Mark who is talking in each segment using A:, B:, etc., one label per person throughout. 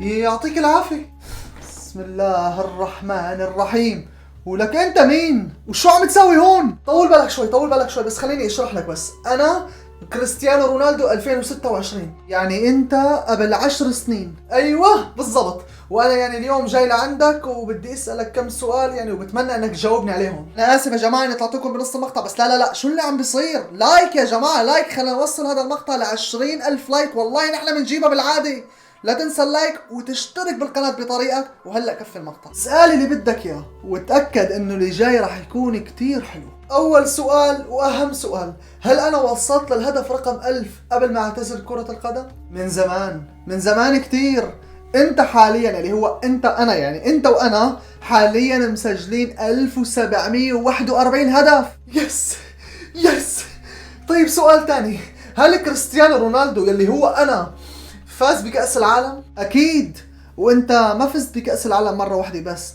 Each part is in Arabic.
A: يعطيك العافية. بسم الله الرحمن الرحيم. ولك انت مين؟ وشو عم تسوي هون؟ طول بالك شوي بس خليني اشرح لك. بس انا كريستيانو رونالدو 2026، يعني انت قبل 10 سنين. ايوه بالضبط. وانا يعني اليوم جاي لعندك وبدي اسالك كم سؤال يعني، وبتمنى انك تجاوبني عليهم. انا اسف يا جماعه اني طلعتكم بنص المقطع، بس لا شو اللي عم بيصير؟ لايك يا جماعه، لايك، خلينا نوصل هذا المقطع ل 20,000 لايك، والله نحن بنجيبها بالعاده. لا تنسى اللايك وتشترك بالقناة بطريقك. وهلا كفي المقطع، اسأل اللي بدك اياه وتأكد انه اللي جاي راح يكون كتير حلو. اول سؤال واهم سؤال، هل انا وصلت للهدف رقم 1000 قبل ما اعتزل كرة القدم؟ من زمان كتير. انت حاليا اللي هو انا يعني انت وانا حاليا مسجلين 1741 هدف. يس. طيب سؤال تاني، هل كريستيانو رونالدو يلي هو انا فاز بكأس العالم؟ أكيد. وأنت ما فزت بكأس العالم مرة واحدة بس،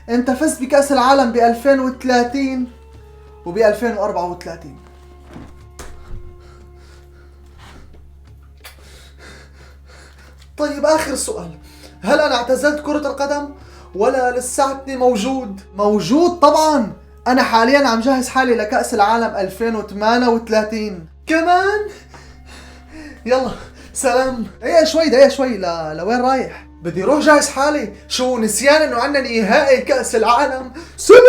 A: أنت فزت بكأس العالم ب 2030 وب 2034. طيب آخر سؤال، هل أنا اعتزلت كرة القدم ولا لساتني موجود؟ موجود طبعا. أنا حاليا عم جهز حالي لكأس العالم 2038 كمان. يلا سلام. دقيقة شوي لوين رايح؟ بدي روح جهز حالي. شو نسيان انه عندنا نهائي كأس العالم؟ سلام.